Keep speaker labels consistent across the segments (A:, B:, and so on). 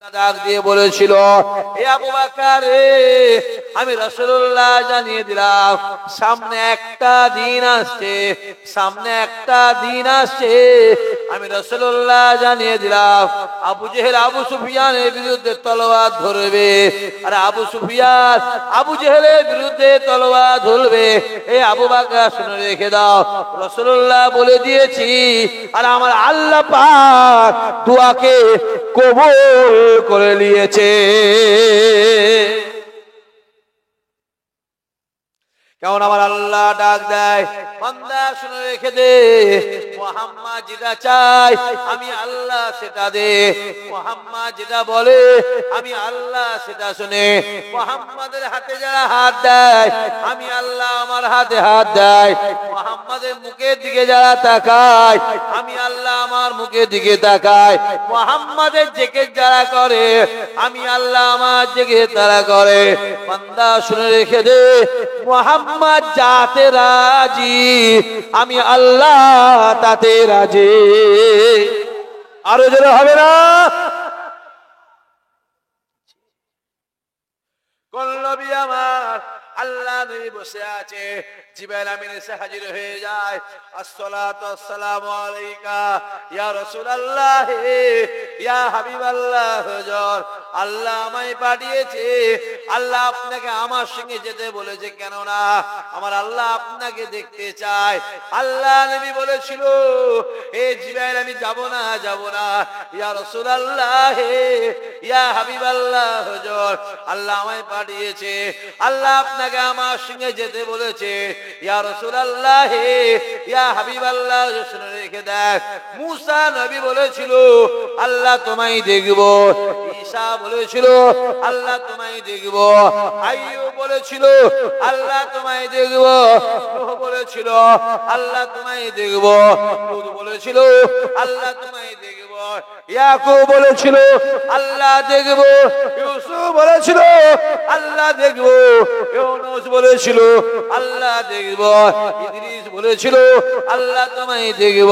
A: ডাক দিয়ে বলেছিল, হে আবু বকর, আমি রাসূলুল্লাহ জানিয়ে দিলাম সামনে একটা দিন আসছে, সামনে একটা দিন আসছে। আমি রাসূলুল্লাহ জানিয়ে দিলাম আবু জেহেল আবু সুফিয়ানের বিরুদ্ধে তলোয়ার ধরবে, আর আবু সুফিয়ান আবু জেহেলের বিরুদ্ধে তলোয়ার ধরবে। এই আবু বকর শুনে রেখে দাও, রাসূলুল্লাহ বলে দিয়েছি, আর আমার আল্লাহ পাক দোয়াকে কবুল করে নিয়েছে। কেমন আমার আল্লাহ ডাক দেয়, বান্দা শুনে রেখে দে, মুহাম্মদ যেটা চাই আমি আল্লাহ সেটা দে, মুহাম্মদ যেটা বলে আমি আল্লাহ সেটা শুনে। মুহাম্মাদের হাতে যারা হাত দেয় আমি আল্লাহ আমার হাতে হাত দেয়, মুহাম্মাদের মুখের দিকে যারা তাকায় আমি আল্লাহ আমার মুখের দিকে তাকায়, মুহাম্মাদের জিকির যারা করে আমি আল্লাহ আমার জিকির তারা করে। বান্দা শুনে রেখে দে, মুহাম্মদ যাতে রাজি আমি আল্লাহ তাতে রাজি। আরো জোরে হবে না? কল্লবী আমার আল্লাহ নবী বসে আছে, জিবরাইল আমিন এসে হাজির হয়ে যায়। আসসালাতু ওয়াসসালামু আলাইকা ইয়া রাসূলুল্লাহ, ইয়া হাবিবাল্লাহ, হুজুর আল্লাহ আমায় পাঠিয়েছে, আল্লাহ আপনাকে আমার সঙ্গে যেতে বলেছে, কেন না আমার আল্লাহ আপনাকে দেখতে চায়। আল্লাহ নবী বলেছিল, এ জিবরাইল আমি যাব না, যাব না, ইয়া রাসূলুল্লাহ, ইয়া হাবিবাল্লাহ, হুজুর আল্লাহ আমায় পাঠিয়েছে, আল্লাহ আপনাকে আমার সঙ্গে যেতে বলেছে, ইয়া রাসূলুল্লাহ, ইয়া হাবিবাল্লাহ। শুনে রেখে দেখ, মুসা নবী বলেছিল আল্লাহ তোমায় দেখব, ঈসা বলেছিল আল্লাহ তোমায় দেখব, আইয়ুব বলেছিল আল্লাহ তোমায় দেখব, নূহ বলেছিল আল্লাহ তোমায় দেখব, হুদ বলেছিল আল্লাহ তোমায় দেখব, ইয়াকুব বলেছিল আল্লাহ দেখব, ইউসুফ বলেছিল আল্লাহ দেখব, ইউনূস বলেছিল আল্লাহ দেখব, ইদ্রিস বলেছিল আল্লাহ তোমায় দেখব,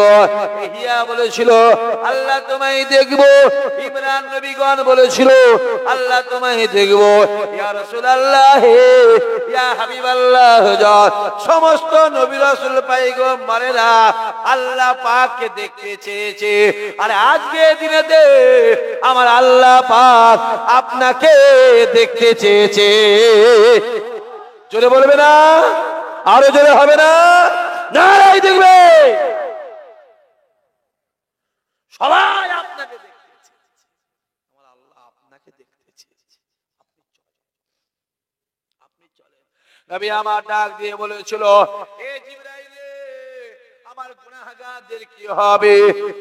A: ইহইয়া বলেছিল আল্লাহ তোমায় দেখব, ইমরান নবীগণ বলেছিল আল্লাহ তোমায় দেখব। ইয়া রাসূলুল্লাহ, ইয়া হাবিবাল্লাহ, সমস্ত নবী রাসূল পয়গম্বরেরা আল্লাহ পাককে দেখতে চেয়েছে, আর আজকে দিনেতে আমার আল্লাহ পাক আপনাকে দেখতে চেয়েছে। জোরে বলবে না? আরো জোরে হবে না? নারাই দেখবে, সবাই আপনাকে দেখতে চেয়েছে, আমার আল্লাহ আপনাকে দেখতে চেয়েছে। আপনি চলেন। নবী আমার ডাক দিয়ে বলেছিল, এ জিবরাইল, আমার গুনাহগারদের কি হবে?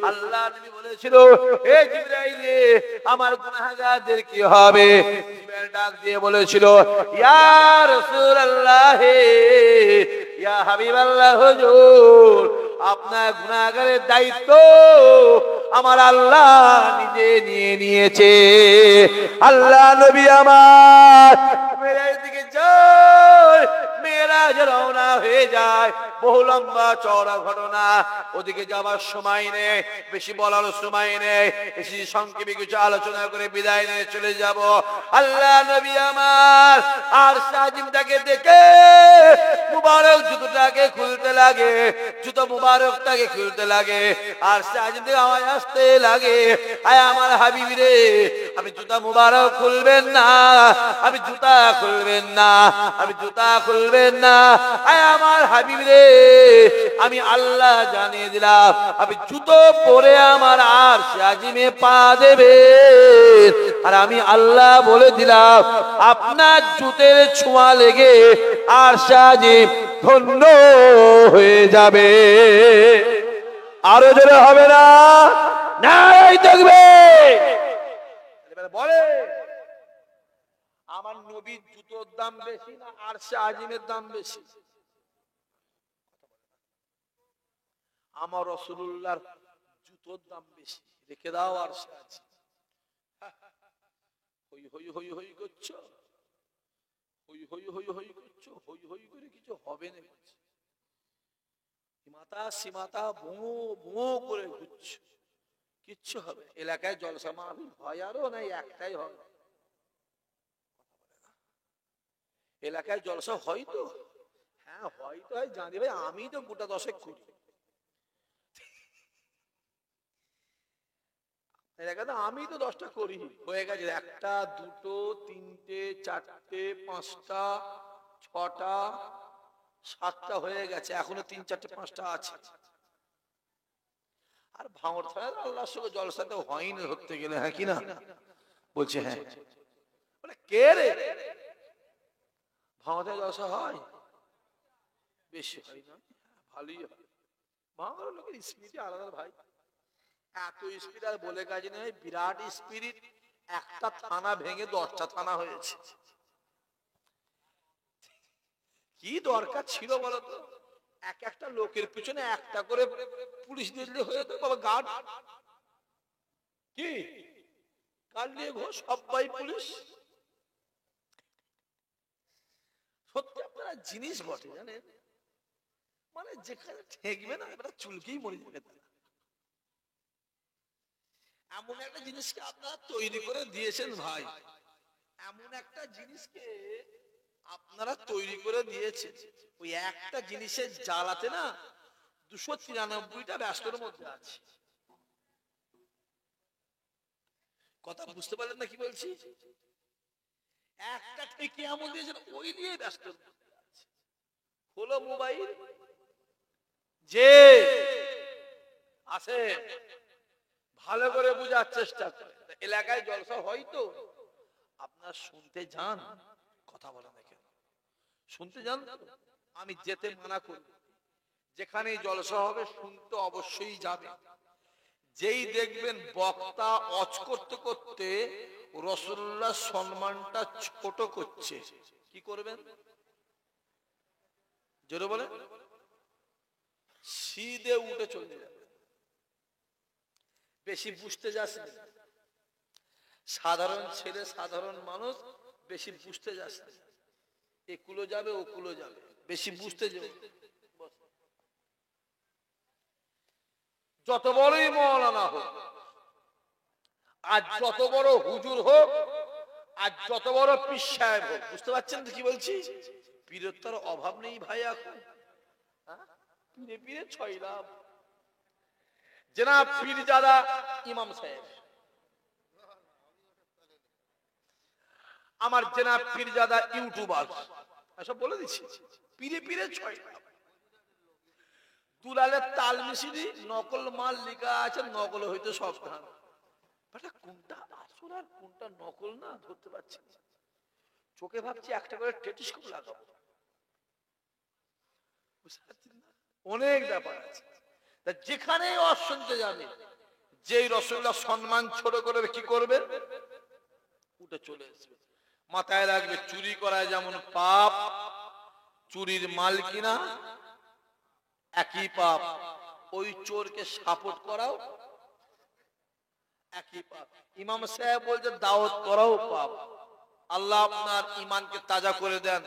A: আল্লাহ নবী বলেছিল, হে জিবরাইল, আমার গুনাহগারদের কি হবে? জিবরাইল ডাক দিয়ে বলেছিল, ইয়া রাসূলুল্লাহ, ইয়া হাবিবাল্লাহ, হুজুর আপনার গুনাহগারের দায়িত্ব আমার আল্লাহ নিজে নিয়ে নিয়েছে। আল্লাহ নবী আমার মেরাজের দিকে যায়, মেরাজ রওনা হয়ে যায়, বহু লম্বা চওড়া ঘটনা, ওদিকে যাবার সময় নেই, বেশি বলার সময় নেই, বেশি সংক্ষেপে কিছু আলোচনা করে বিদায় নিয়ে চলে যাব। আল্লাহ নবী আমার আর সাজিমটাকে দেখে মুবারক জুতোটাকে খুলতে লাগে, জুতো মুবারকটাকে খুলতে লাগে, আর সাজিম থেকে আওয়াজ আসতে লাগে, আয় আমার হাবিব রে, আমি জুতা মুবারক খুলবেন না, আমি জুতা খুলবেন না, আমি জুতা খুলবেন না, আয় আমার হাবিব রে, আমি আল্লাহ জানিয়ে দিলাম আমি জুতো পরে আমার আর সাজিমে পা দেবে, আর আমি আল্লাহ বলে দিলাম আপনার জুতের ছোঁয়া লেগে আর সাজিম ধন্য হয়ে যাবে। আরো জোরে হবে না? নাই দেখবে, বলে আমার নবীর জুতোর দাম বেশি না আর সাজিমের দাম বেশি? আমার রাসূলুল্লাহর জুতোর দাম বেশি, রেখে দাও আর সাজিম। হই হই হই হই করছো, হই হই হই হই করছো, হই হই করে কিছু হবে না, মাতা সীমাতা ভুঁ ভুঁ করে ঘুরছো, কিচ্ছু হবে। এলাকায় জলসা মাহফিল হয় আরো নাই একটাই হয়? এলাকায় জলসা হয় তো? হ্যাঁ হয় তো, হয় জানি ভাই, আমি তো গোটা 10 করি এলাকাতে, আমি তো 10টা করি। হয়ে গেছে 1টা 2টো 3টে 4টে 5টা 6টা 7টা হয়ে গেছে, এখনো 3 4টে 5টা আছে। আর ভাঙর ছাড়া আল্লাহর সঙ্গে জলসাতে হয়ই না ধরতে গেলে, হ্যাঁ কি না? বলছে হ্যাঁ। বলে কে রে, ভাঙতে জলসা হয়? বেশি হয় না, ভালোই হয়। ভাঙর লোকের স্পিরিট আলাদা ভাই, এত স্পিরিট আর বলে কাজ নেই, বিরাট স্পিরিট। একটা থানা ভেঙে 10টা থানা হয়েছে। কি দরকার ছিল বলতো? এক একটা লোকের পিছনে একটা করে পুলিশ দিলে হয়ে যেত বাবা, গার্ড কি কাল নিয়ে ঘোষ সবাই পুলিশ। সত্যি আপনারা জিনিস বটে জানেন, মানে যেখানে ঠেকবে না এবার চুলকেই মরে যাবে তারা। এমন একটা জিনিসকে আপনারা তৈরি করে দিয়েছেন ভাই, এমন একটা জিনিসকে আপনারা তৈরি করে দিয়েছেন, ওই একটা জিনিসের জ্বালাতে না 293টা ব্যস্তর মধ্যে আছে। কথা বুঝতে পারলেন না কি বলছি? একটা থেকে এমন দিয়েছেন, ওই নিয়ে ব্যস্ত হলো। মোবাইল যে আছে ভালো করে বোঝার চেষ্টা করে। এলাকায় জলসা হয়তো আপনার শুনতে যান, কথা বলে না কেন? শুনতে যান, আমি যেতে মানা করব। যেখানে জলসা হবে শুনতে অবশ্যই যাবে। যেই দেখবেন বক্তা অজ করতে করতে রাসূলুল্লাহর সম্মানটা ছোট করছে, কি করবেন? জোরে বলে, সিধে উঠে চলে যাবে। বেশি বুঝতে যাস না, সাধারণ ছেলে সাধারণ মানুষ, বেশি বুঝতে যাস না। একুলো যাবে ওকুলো যাবে, বেশি বুঝতে যাবে। যত বড়ই মওলানা হোক, আর যত বড় হুজুর হোক, আর যত বড় পীর সাহেব হোক, বুঝতে পারছেন তো কি বলছি? পীরত্বের অভাব নেই ভাই এখন। পীরে পীরে 6 লাভ। জনাব পীরজাদা ইমাম সাহেব, আমার জনাব পীরজাদা ইউটিউবার, এসব বলে দিচ্ছি। পীরে পীরে 6 লাভ। দুলালের তাল মিশিয়ে নকল মাল লেখা আছে, নকল হইতে সাবধান। কোনটা আসল আর কোনটা নকল না ধরতে পারছি না। চোখে ভাবছি একটা করে টেলিস্কোপ লাগাবো, অনেক ব্যাপার আছে। যেখানে শুনতে যাবে, যেই রাসূলুল্লাহ সম্মান ছোট করবে, কি করবে? উঠে চলে আসবে। মাথায় রাখবে, চুরি করা যেমন পাপ, চুরির মাল কিনা একই পাপ, ওই চোরকে সাপোর্ট করাও একই পাপ। ইমাম সাহেব বলছে দাওয়াত করাও পাপ। আল্লাহ আপনার ঈমানকে তাজা করে দেন,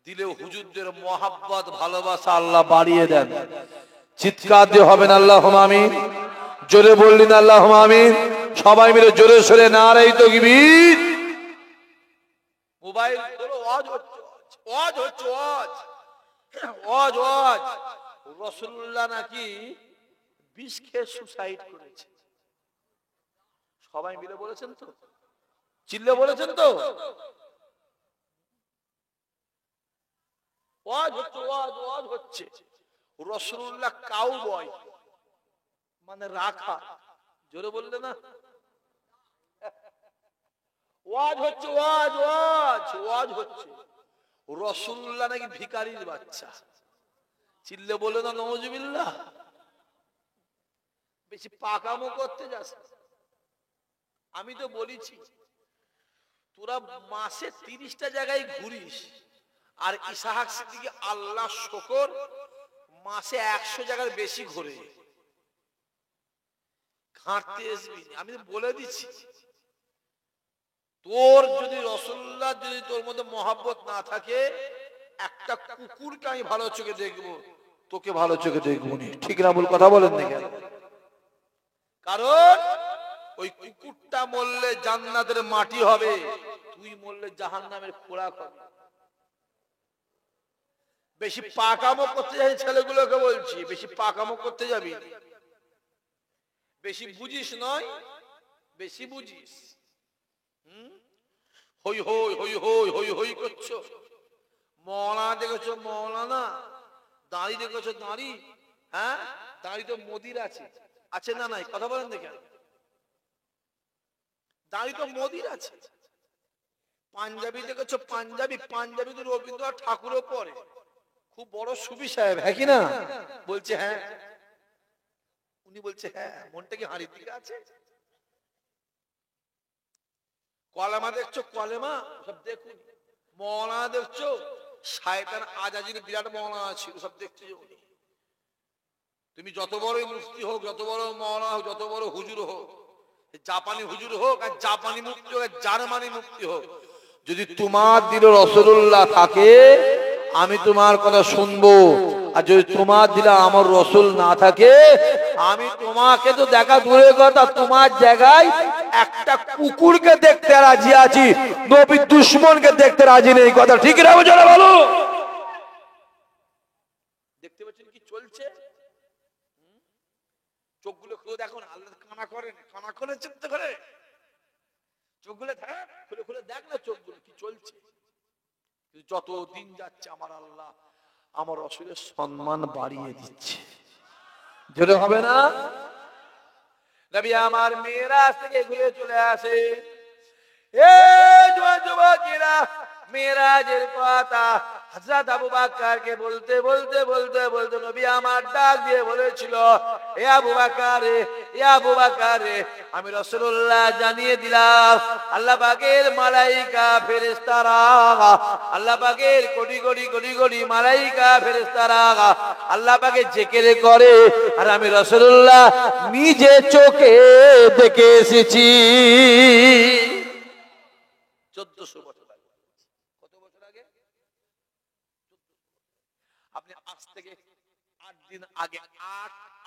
A: দিলে হুজুরদের মহাব্বত ভালোবাসা আল্লাহ বাড়িয়ে দেন। চিৎকার দিয়ে হবেন আল্লাহুম্মা আমিন। জোরে বললেন আল্লাহুম্মা আমিন। সবাই মিলে জোরে সোরে নারে তাকবীর। মোবাইল ধরো, ওয়াজ হচ্ছে, ওয়াজ হচ্ছে, ওয়াজ ওয়াজ ওয়াজ। রাসূলুল্লাহ নাকি বিষ খেয়ে সুসাইড করেছে। সবাই মিলে বলেছেন তো, চিল্লে বলেছেন তো? ওয়াজ হচ্ছে, ওয়াজ ওয়াজ হচ্ছে। রাসূলুল্লাহ কাউবয় মানে রাখা, জোরে বললে না? ওয়াজ হচ্ছে, ওয়াজ ওয়াজ ওয়াজ হচ্ছে। রাসূলুল্লাহ নাকি ভিখারির বাচ্চা, চিল্লে বলে না নাউজুবিল্লাহ। বেশি পাকামো করতে যাস। আমি তো বলেছি তোরা মাসে 30টা জায়গায় ঘুরিস, আর ইসহাক সিদ্দিকী আল্লাহ শুকর মাসে 100 জায়গার বেশি ঘুরে, ঘাঁটতে আসবি। আমি তো বলে দিচ্ছি, তোর যদি রাসূলুল্লাহ যদি তোর মধ্যে মহব্বত না থাকে, একটা কুকুরকে আমি ভালো চোখে দেখবো, তোকে ভালো চোখে দেখবো নি। ঠিক না ভুল কথা বলেন না কেন? কারণ ওই কুকুরটা মরলে জান্নাতের মাটি হবে, তুই মরলে জাহান্নামের খোরাক হবে। বেশি পাকামো করতে যাই ছেলেগুলোকে বলছি, বেশি পাকামো করতে যাবি, বেশি বুঝিস নয়, বেশি বুঝিস। হই হই হই হই হই হই করছো। মৌলানা দেখেছো মৌলানা, দাঁড়ি দেখেছো দাঁড়ি, হ্যাঁ দাঁড়ি তো মোদির আছে, আছে না নাই কথা বলেন দেখেন, দাঁড়ি তো মোদির আছে। পাঞ্জাবি দেখেছো পাঞ্জাবি, পাঞ্জাবি তো রবীন্দ্রনাথ ঠাকুরও পরে, খুব বড় সুবি সাহেব, হ্যাঁ কি না? বলছে হ্যাঁ, উনি বলছে হ্যাঁ, মনটা কি হাঁড়ির দিকে আছে? কলেমা দেখছো কলেমা, সব দেখুন। মৌলানা দেখছো, শায়তান আজাজির বিরাট মৌলানা ছিল, সব দেখছো। তুমি যত বড় মুফতি হোক, যত বড় মৌলানা হোক, যত বড় হুজুর হোক, জাপানি হুজুর হোক আর জাপানি মুফতি হোক, জার্মানি মুফতি হোক, যদি তোমার দিলে রাসূলুল্লাহ থাকে আমি তোমার কথা শুনবো, আর যদি তোমার দিলে আমার রাসূল না থাকে আমি তোমাকে তো দেখা দূরের কথা, তোমার জায়গায় একটা কুকুরকে দেখতে রাজি আছি, নবীর দুশমনকে দেখতে রাজি নেই। কথা ঠিক না বুঝলে বলো? দেখতে পাচ্ছেন কি চলছে? চোখগুলো খুলে দেখো না, আল্লাহ কানা করেন, কানা করে চিন্তা করে, চোখগুলো খুলে খুলে দেখ না চোখগুলো কি চলছে। যত দিন যাচ্ছে আমার আল্লাহ আমার রাসূলের সম্মান বাড়িয়ে দিচ্ছে, যেটা হবে না। নবী আমার মেরাজ থেকে ঘুরে চলে আসে, এই যুবকেরা মেরাজের কথা হযরত আবু বকরকে বলতে বলতে বলতে বলতে নবী আমার ডাক দিয়ে বলেছিল, এ আবু বকর, এ আবু বকর, আমি রাসূলুল্লাহ জানিয়ে দিলাম আল্লাহ পাকের মালায়েকা ফেরেশতারা, আল্লাহ পাকের কোটি কোটি কোটি কোটি মালায়েকা ফেরেশতারা আল্লাহ পাকে জিকির করে, আর আমি রাসূলুল্লাহ নিজে চোখে দেখে এসেছি। 1400 বছর আগে। কত বছর আগে? আপনি আজ থেকে 8 দিন আগে,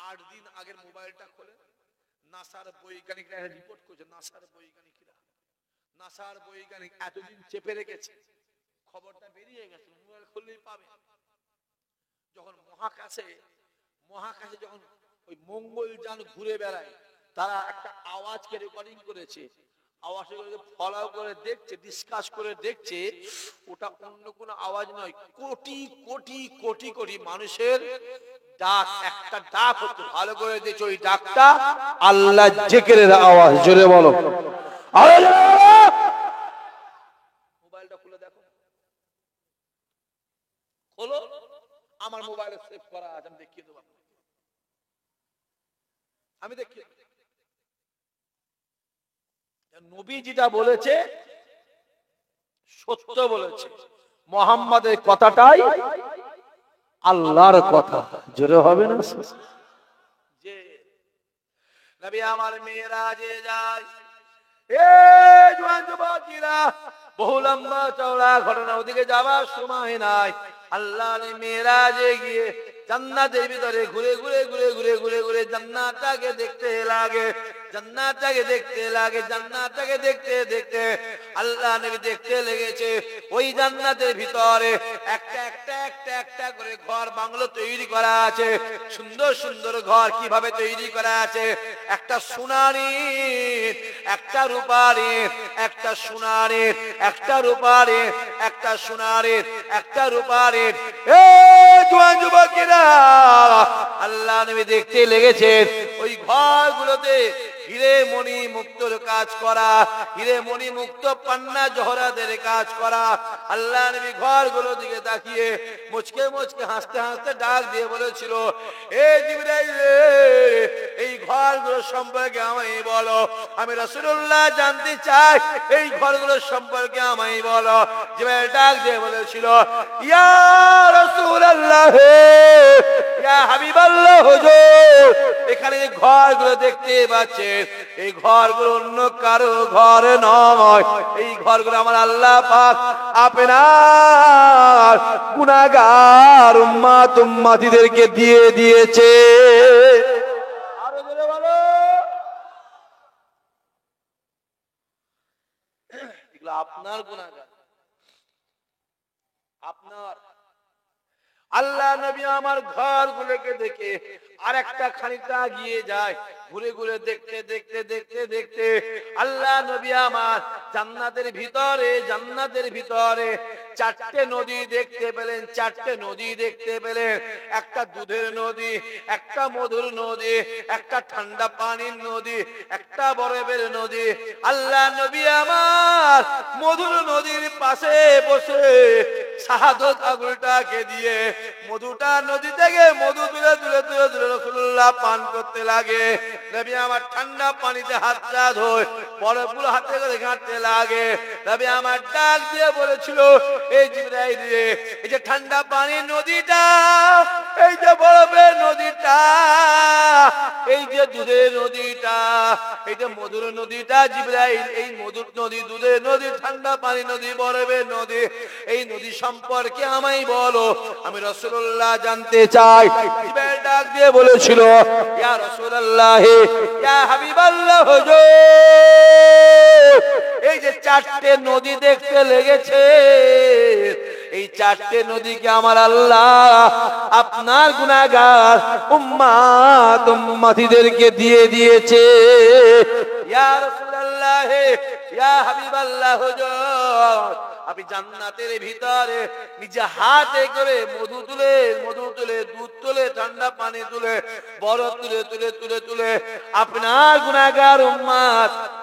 A: 8 দিন আগের মোবাইলটা খোলেন, নাসার বৈজ্ঞানিকরা রিপোর্ট করছে, নাসার বৈজ্ঞানিক এতদিন চেপে রেখেছে, খবরটা বেরিয়ে গেছে, মোবাইল খুললেই পাবেন। যখন মহাকাশে যখন ওই মঙ্গলযান ঘুরে বেড়ায়, তারা একটা আওয়াজকে রেকর্ডিং করেছে, আওয়াজগুলোকে ফলো করে দেখছে, ডিসকাস করে দেখছে, ওটা অন্য কোনো আওয়াজ নয়, কোটি কোটি কোটি কোটি মানুষের ডাক, একটা ডাক হচ্ছে। ভালো করে দেখছো, ওই ডাকটা আল্লাহ জিকিরের আওয়াজ। জোরে বলো মোবাইলটা খুলে দেখো, খোলো, আমার মোবাইলে সেভ করা আছে, আমি দেখিয়ে দেবো, আমি দেখিয়ে দেবো। নবী যেটা বলেছে সত্য বলেছে, মুহাম্মাদের কথাটাই আল্লাহর কথা। জোরে হবে না? যে নবী আমার মেরাজে যায়, এই জওয়ান যুবকেরা, বহু লম্বা চওড়া ঘটনা, ওদিকে যাওয়ার সময় নাই। আল্লাহর মেরাজে গিয়ে জান্নাতের ভিতরে ঘুরে ঘুরে ঘুরে ঘুরে ঘুরে ঘুরে জান্নাতটাকে দেখতে লাগে, জান্নাতটাকে দেখতে লাগে, জান্নাতটাকে দেখতে দেখতে আল্লাহ নবী দেখতে লেগেছে ওই জান্নাতের ভিতরে একটা একটা একটা একটা করে ঘর বাংলো তৈরি করা আছে। সুন্দর সুন্দর ঘর কিভাবে তৈরি করা আছে, একটা সোনার, একটা রূপার, একটা সোনার, একটা রূপার, একটা সোনার, একটা রূপার। এই জওয়ান যুবকেরা, আল্লাহ নবী দেখতে লেগেছেন ওই ঘরগুলোতে হিরে মণি মুক্তর কাজ করা, হিরে মণি মুক্ত পান্না জহরাতের কাজ করা। আল্লাহ নবী ঘরগুলো দিকে তাকিয়ে মুচকে মুচকে হাসতে হাসতে ডাক দিয়ে বলেছিল, এ জিবরাইল, এই ঘরগুলো সম্পর্কে আমায় বলো, আমি রাসূলুল্লাহ জানতে চাই, এই ঘরগুলো সম্পর্কে আমায় বলো। জিবরাইল ডাক দিয়ে বলেছিল, ইয়া রাসূলুল্লাহ, ইয়া হাবিবাল্লাহ হুজুর, এখানে যে ঘরগুলো দেখতে পাচ্ছেন এই ঘরগুলো অন্য কারো ঘর নয়, এই ঘরগুলো আমার আল্লাহ পাক আপনার গুনাহগার উম্মত উম্মতিদেরকে দিয়ে দিয়েছে। আরো জোরে বলো, এগুলো আপনার গুনাহগার, আপনার। আল্লাহ নবী আমার ঘরগুলোকে দেখে আর একটা খানিকটা এগিয়ে যায়, ঘুরে ঘুরে দেখতে দেখতে দেখতে দেখতে আল্লাহ নবী আমার জান্নাতের ভিতরে চারটে নদী দেখতে পেলেন, চারটে নদী দেখতে পেলেন। একটা দুধের নদী, একটা মধুর নদী, একটা ঠান্ডা পানির নদী, একটা বরফের নদী। আল্লাহ নবী আমার মধুর নদীর পাশে বসে শাহাদত আঙুলটাকে দিয়ে মধুটা নদী থেকে মধু তুলে তুলে তুলে তুলে রাসূলুল্লাহ পান করতে লাগে। নবী আমার ঠান্ডা পানিতে হাতটা ধোয়, বরফগুলো হাতে করে ঘাঁটতে লাগে। নবী আমার ডাক দিয়ে বলেছিল, এই জিবরাইল রে, এই যে ঠান্ডা পানির নদীটা, এই যে বরফের নদীটা, এই যে দুধের নদীটা, এই যে মধুর নদীটা, জিবরাইল এই মধুর নদী, দুধের নদী, ঠান্ডা পানি নদী, বরফের নদী, এই নদী সম্পর্কে আমায় বলো, আমি রাসূলুল্লাহ জানতে চাই। জিবরাইল ডাক দিয়ে বলেছিল, ইয়া রাসূলুল্লাহ, ইয়া হাবিবাল্লাহ, এই যে চারটে নদী দেখতে লেগেছে, এই চারটে নদীকে আমার আল্লাহ আপনার গুনাহগার উম্মতিদেরকে দিয়ে দিয়েছে। ইয়া রাসূলুল্লাহ, ইয়া হাবিবাল্লাহ হুজুর, আপনি জান্নাতের ভিতরে নিজে হাতে করে মধু তুলে দুধ তুলে ঠান্ডা পানি তুলে বরফ তুলে তুলে তুলে তুলে আপনার গুনাহগার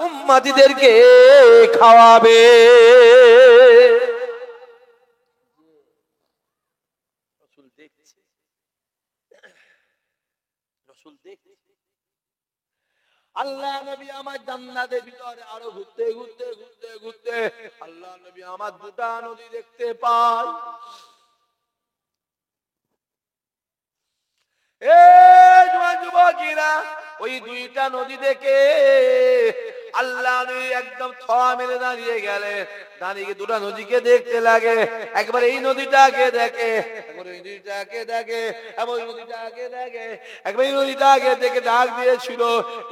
A: উম্মতিদেরকে খাওয়াবে। রাসূল দেখছে, রাসূল দেখছে। আল্লাহ নবী আমার জান্নাতের ভিতরে আরো ঘুরতে ঘুরতে ঘুরতে ঘুরতে আল্লাহ নবী আমার দুটা নদী দেখতে পায়। যুবকেরা, ওই দুইটা নদী দেখে আল্লাহ নবী একদম থা মেরে দাঁড়িয়ে গেলেন। দাঁড়িয়ে দুটা নদীকে দেখতে লাগে, একবার এই নদীটাকে দেখে, একবার ওই নদীটাকে দেখে, একবার ওই নদীটাকে দেখে, একবার এই নদীটাকে দেখে ডাক দিয়েছিল,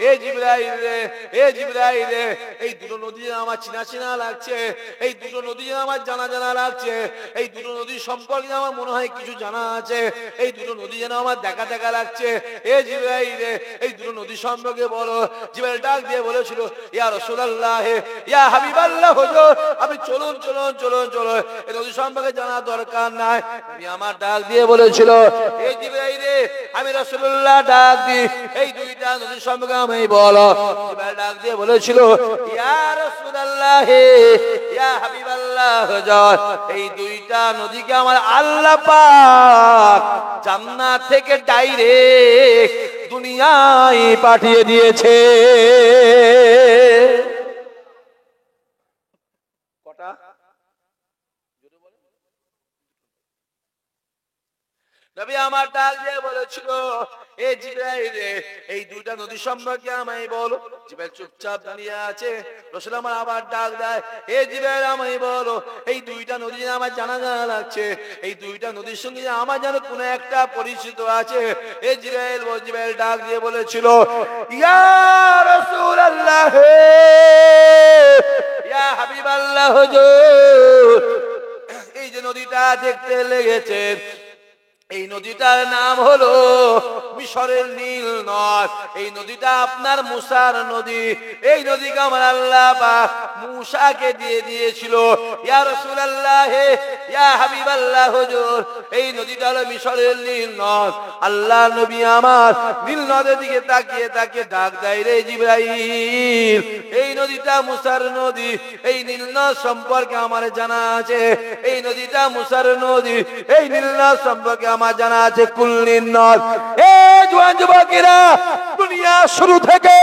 A: এ জিবরাইল রে, এ জিবরাইল রে, এই দুটো নদী আমার চেনা চেনা লাগছে, এই দুটো নদী আমার জানা জানা লাগছে, এই দুটো নদী সম্পর্কে আমার মনে হয় কিছু জানা আছে, এই দুটো নদী যেন আমার দেখা দেখা লাগছে। এ জিবরাইল রে, এই দুটো নদী সম্পর্কে বলো। জিবরাইল ডাক দিয়ে বলেছিল, ইয়া রাসূলুল্লাহ, ইয়া হাবিবাল্লাহ হুজুর, আপনি চলুন চলুন চলুন চলুন, এই নদী সম্পর্কে জানা দরকার নাই। আমি আমার ডাক দিয়ে বলেছিল, এই জিবরাইল রে, আমি রাসূলুল্লাহ ডাক দিই, এই দুইটা নদী সম্পর্কে আমি বলো। জিবরাইল ডাক দিয়ে বলেছিল, ইয়া রাসূলুল্লাহ, ইয়া হাবিবাল্লাহ হুজুর, এই দুইটা নদীকে আমার আল্লাহ পাক জান্নাত থেকে ডাইরেক্ট দুনিয়ায় পাঠিয়ে দিয়েছে। কটা? নবী আমার ডাক দিয়ে বলেছিল, এ জিবরাইল, এই দুইটা নদী সম্পর্কে আমায় বলো। জিবরাইল চুপচাপ দাঁড়িয়ে আছে। রাসূল আমার আবার ডাক দেয়, এ জিবরাইল, আমায় বলো, এই দুইটা নদী আমার জানা জানা লাগছে, এই দুইটা নদীর সঙ্গে আমার যেন কোনো একটা পরিচিত আছে। এ জিবরাইল ডাক দিয়ে বলেছিল, ইয়া রাসূলুল্লাহ, ইয়া হাবিবাল্লাহ হুজুর, এই যে নদীটা দেখতে লেগেছেন, এই নদীটার নাম হলো মিশরের নীল নদ। এই নদীটা আপনার মুসার নদী। এই নদীকে আমার আল্লাহ পাক মুসাকে দিয়ে দিয়েছিল। ইয়া রাসূলুল্লাহ, ইয়া হাবিবাল্লাহ হুজুর, এই নদীটা হলো মিশরের নীল নদ। আল্লাহ নবী আমার নীল নদের দিকে তাকিয়ে তাকিয়ে ডাক দেয়, রে জিবরাইল, এই নদীটা মুসার নদী, এই নীল নদ সম্পর্কে আমার জানা আছে, এই নদীটা মুসার নদী, এই নীল নদ সম্পর্কে আমার জানা আছে কুল্লিন নদ। এ জওয়ান যুবকেরা, দুনিয়া শুরু থেকে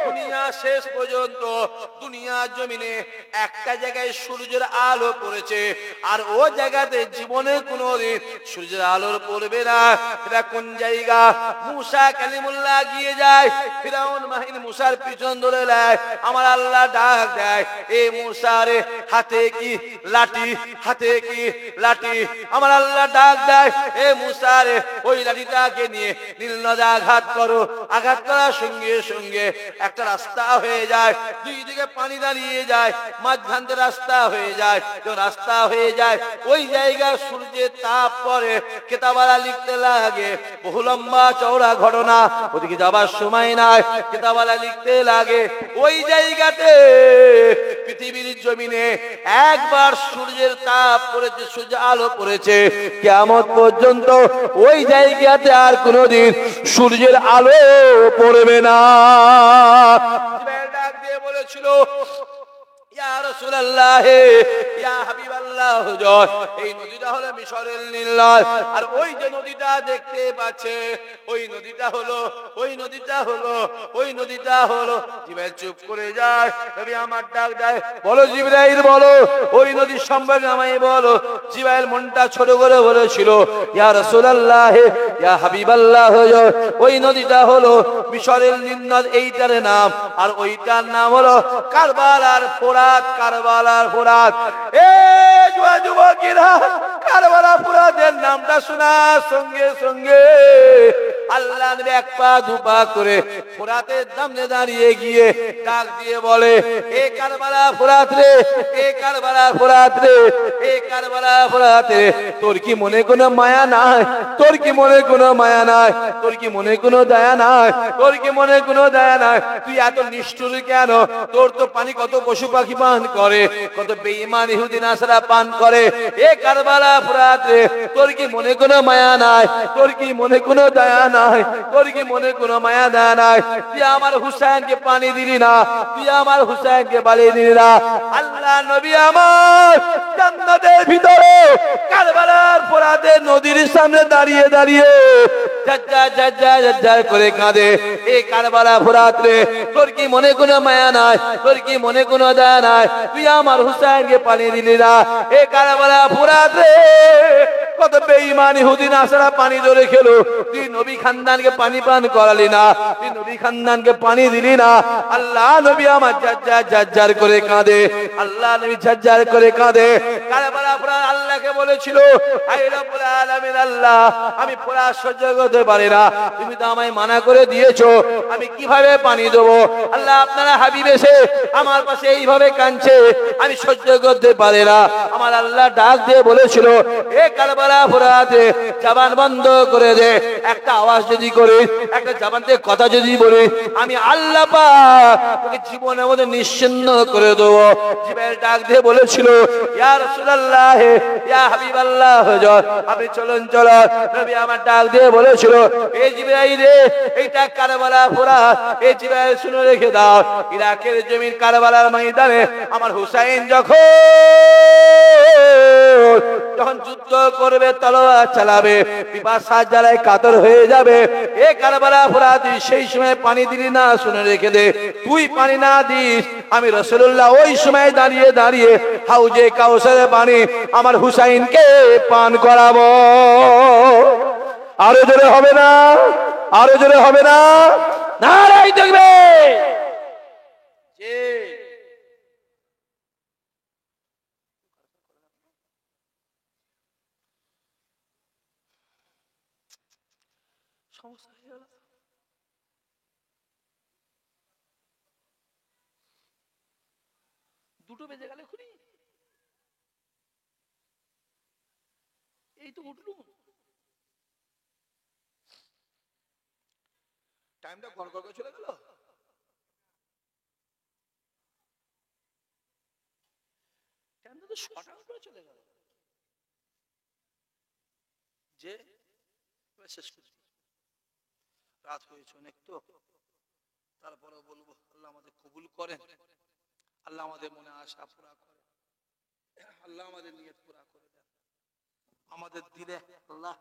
A: দুনিয়া শেষ পর্যন্ত দুনিয়ার জমিনে একটা জায়গায় সূর্যের আলো পড়েছে, আর ও জায়গাতে জীবনে কোনোদিন সূর্যের আলো পড়বে না। এটা কোন জায়গা? মুসা কালিমুল্লাহ গিয়ে যায়, ফিরাউন বাহিনী মুসার পিছন ধরে নেয়। আমার আল্লাহ ডাক দেয়, এ মুসা রে, হাতে কি লাঠি, হাতে কি লাঠি। আমার আল্লাহ ডাক দেয়, এ মুসা রে, ওই লাঠিটাকে নিয়ে নীল নিম্নদে আঘাত করো, আঘাত করার সঙ্গে সঙ্গে একটা রাস্তা হয়ে যায়, দুই দিকে পানি দাঁড়িয়ে যায়, মাঝখান দিয়ে রাস্তা হয়ে যায়। যখন রাস্তা হয়ে যায় ওই জায়গায় সূর্যের তাপ পড়ে, কেতাবালা লিখতে লাগে, বহু লম্বা চওড়া ঘটনা, ওদিকে যাবার সময় নাই, কেতাবালা লিখতে লাগে ওই জায়গাতে পৃথিবীর জমিনে একবার সূর্যের তাপ পড়েছে, সূর্য আলো পড়েছে, কিয়ামত পর্যন্ত ওই জায়গাতে আর কোনোদিন সূর্যের আলো পড়বে না। জিবরাইল ডাক দিয়ে বলেছিল, ইয়া রাসূলুল্লাহ, ইয়া হাবিবাল্লাহ, হুজুর, এই নদীটা হলো মিশরের নীল নদ, আর ওই যে নদীটা দেখতে পাচ্ছে ওই নদীটা হলো, ওই নদীটা হলো, ওই নদীটা হলো। জিবরাইল চুপ করে যায়, নবী আমার ডাক দেয়, বলো জিবরাইল বলো, ওই নদীর সম্পর্কে আমায় বলো। জিবরাইল মনটা ছোট করে বলেছিল, ইয়া রাসূলুল্লাহ, ইয়া হাবিবাল্লাহ, হুজুর, ওই নদীটা হলো মিশরের নীল নদ, এইটার নাম, আর ওইটার নাম হলো কারবালার ফোরাত। কারবালার ফোরাত। এ যুবকেরা, কারবালার ফোরাতের নামটা শোনার সঙ্গে সঙ্গে আল্লাহ নবী এক পা দুপা করে ফোরাতের সামনে দাঁড়িয়ে গিয়ে ডাক দিয়ে বলে, এ কারবালা ফোরাত রে, এ কারবালা ফোরাত রে, এ কারবালা ফোরাত রে, তোর কি মনে কোনো মায়া নাই? তোর কি মনে কোনো মায়া নাই? তোর কি মনে কোনো দয়া নাই? তোর কি মনে কোনো দয়া নাই? তুই এত নিষ্ঠুর কেন? তোর তো পানি কত পশু পাখি পান করে, কত বেঈমান ইহুদি নাসারা পান করে। এ কারবালা ফোরাত রে, তোর কি মনে কোনো মায়া নাই? তোর কি মনে কোনো দয়া নাই? তোর কি মনে কোনো মায়া দয়া নাই? তুই আমার হুসাইনকে পানি দিলি না, তুই আমার হুসাইনকে বালিয়ে দিলি না। আল্লাহ নবী আমার জান্নাতের ভিতরে কারবালার ফোরাতের নদীর সামনে দাঁড়িয়ে দাঁড়িয়ে ঝরঝর ঝরঝর ঝরঝর করে কাঁদে, এ কারবালা ফোরাত রে, তোর কি মনে কোনো মায়া নাই? তোর কি মনে কোনো দয়া নাই? তুই আমার হুসাইনকে পানি দিলি না। এ কারবালা ফোরাত রে, কত বেঈমান ইহুদি নাসারা পানি ধরে খেলো, তুই নবী খানদানকে পানি পান করালি না, তুই নবী খানদানকে পানি দিলি না। আল্লাহ নবী আমার ঝরঝর ঝরঝর করে কাঁদে, আল্লাহ নবী ঝরঝর করে কাঁদে। কারবালা ফোরাত আল্লাহকে বলেছিল, আই রব্বুল আলামিন, আল্লাহ আমি ফোরাত সহ্য করতে পারি না, তুমি তো আমায় মানা করে দিয়েছো, আমি কিভাবে পানি দেবো? আল্লাহ আপনারা হাবিব এসে আমার পাশে এইভাবে কাঁদছে, আমি সহ্য করতে পারি না। আমার আল্লাহ ডাক দিয়ে বলেছিল, এ কারবালা ফোরাতে জবান বন্ধ করে দে, একটা আওয়াজ যদি করি, একটা জবান থেকে কথা যদি বলি, আমি আল্লাহ পাক তোকে জীবনের মধ্যে নিশ্চিহ্ন করে দেবো। জিবরাইল ডাক দিয়ে বলেছিল, ইয়া রাসূলুল্লাহ, ইয়া হাবিবাল্লাহ, হুজুর, আপনি চলুন চলুন। নবী আমার ডাক দিয়ে বলেছিল, এই জিবরাইল রে, এইটা কারবালা ফোরাত, এই জিবরাইল শুনে রেখে দাও, ইরাকের জমিন কারবালার ময়দানে আমার হুসাইন যখন যুদ্ধ করবে, তলোয়ার চালাবে, পিপাসা জ্বালায় কাতর হয়ে যাবে, এ কারবালা ফোরাত সেই সময় পানি দিলি না, শুনে রেখে দে, তুই পানি না দিস, আমি রাসূলুল্লাহ ওই সময় দাঁড়িয়ে দাঁড়িয়ে হাউজে কাউসারের পানি আমার হুসাইনকে পান করাবো। আরো জোরে হবে না? আরো জোরে হবে না? নারাই দেখবে সমস্যা হয়ে গেল। দুটো বেজে গেলে খুনি, এই তো উঠলুম, টাইমটা গড় গড় করে চলে গেল। টাইমটা তো শর্ট আউট করে চলে গেল। যে শেষ করছি, রাত হয়েছে অনেক, তো তারপরে বলবো, আল্লাহ আমাদের কবুল করেন, আল্লাহ আমাদের মনে আশা পুরা করে, আল্লাহ আমাদের নিয়ত পুরা করে দেন, আমাদের দিলে আল্লাহ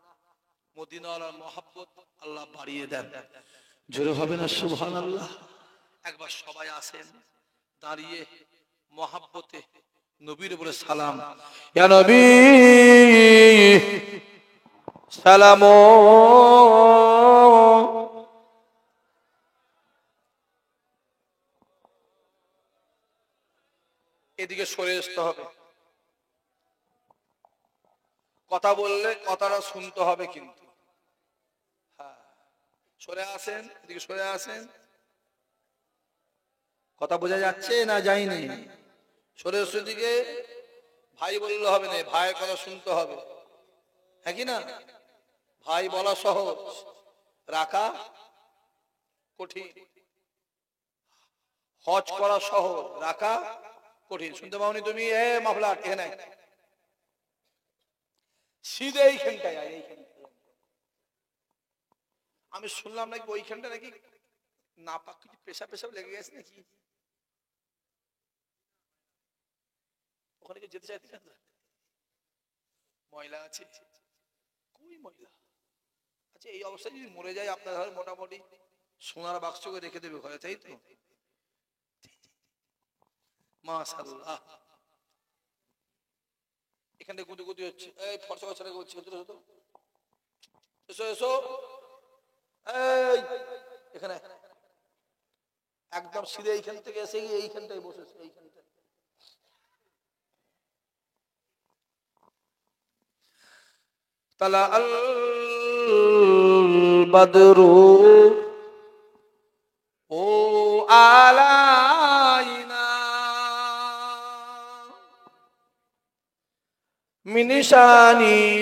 A: মদিনার মহব্বত আল্লাহ বাড়িয়ে দেন। জোরে হবে না সুবহানাল্লাহ? একবার সবাই আসেন, দাঁড়িয়ে মহব্বতে নবীর উপরে সালাম, ইয়া নবী সালাম। এদিকে সরে আসতে হবে, কথা বললে কথাটা শুনতে হবে কিন্তু। হ্যাঁ, সরে আসেন, এদিকে সরে আসেন। কথা বোঝা যাচ্ছে না যায়নি? সরে এসো দিকে। ভাই বললে হবে না, ভাইয়ের কথা শুনতে হবে, হ্যাঁ কি না? ভাই বলা সহজ, রাখা কঠিন। হজ করা সহজ, রাখা কঠিন। শুনতে পাওনি তুমি? এ মাফলার এখানে সিধে এইখানটায় আয়, এইখানটায়। আমি শুনলাম নাকি ওইখানটা নাকি না পাক কিছু পেশাব পেশাব লেগে গেছে নাকি, ওখানে কি যেতে চাইতে না? ময়লা আছে, কই ময়লা? আচ্ছা এই অবস্থায় যদি মরে যায় আপনার ঘরে মোটামুটি সোনার বাক্সকে রেখে দেবে ঘরে, তাই তো? মাশাআল্লাহ। এখানে গুদি গুদি হচ্ছে, এই ফর্সা ফর্সা করছে, এসো এসো, এই এখানে একদম সিধে এইখান থেকে এসে গিয়ে এইখানটায় বসেছে, এইখানটায়। তালা আল বদরু ও আলাইনা মিন শানিয়াতিল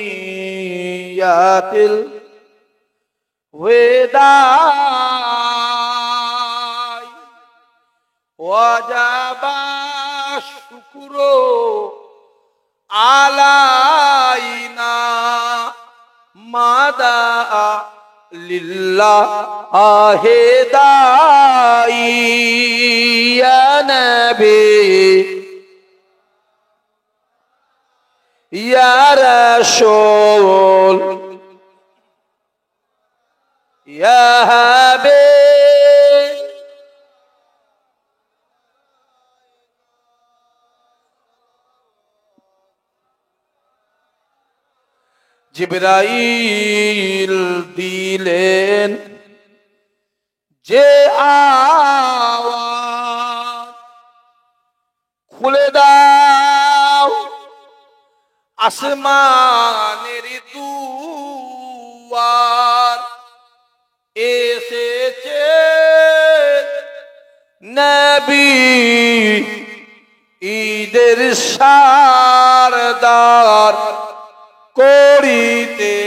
A: ওয়াদাই ওয়াজাবা শুকরু আলাইনা মাদা লিল্লাহ আহেদাই ইয়া নবী ইয়া রাসূল ইয়া হাবিব জিবরাইল দিলেন যে আওয়াজ, খুলে দাও আসমানের দুয়ার, এসেছে নবী ঈদের সারদার, করিতে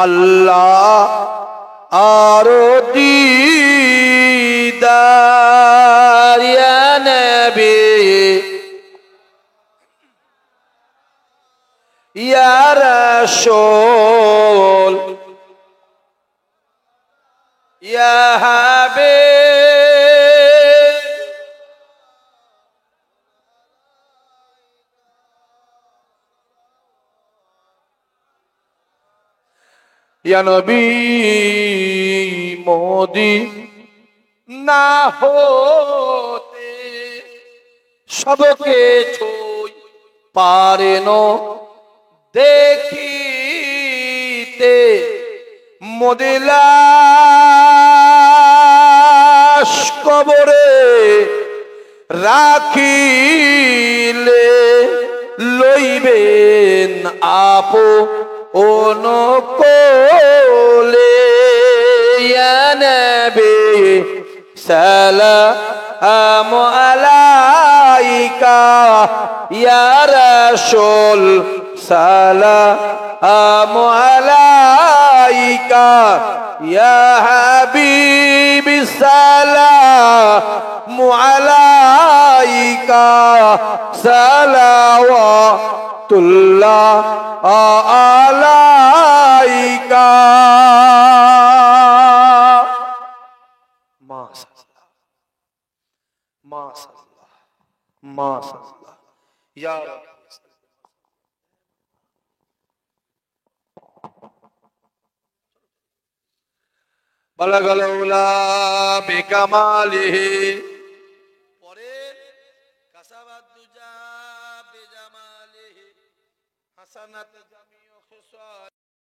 A: আল্লাহ আরো দিদার ইয়া নবী ইয়া রাসূল ইয়া হাবিব ইয়া নবী মদিনা হতে সবকে ছুঁই পারেন দেখিতে, মদিলাস কবরে রাখিলে লইবেন আপন কোলে ইয়া নবী সালামু আলাইকা ইয়া রাসূল সালামু আলাইকা ইয়া হাবিবি সালামু আলাইকা সালাওয়াতুল্লাহ আলাইকা। মাশাআল্লাহ মাশাআল্লাহ মাশাআল্লাহ ইয়া রাব। বালাগাল উলা বিকামালিহি, পরে কাসাবাদ দুজা বিজামালিহি হাসানাত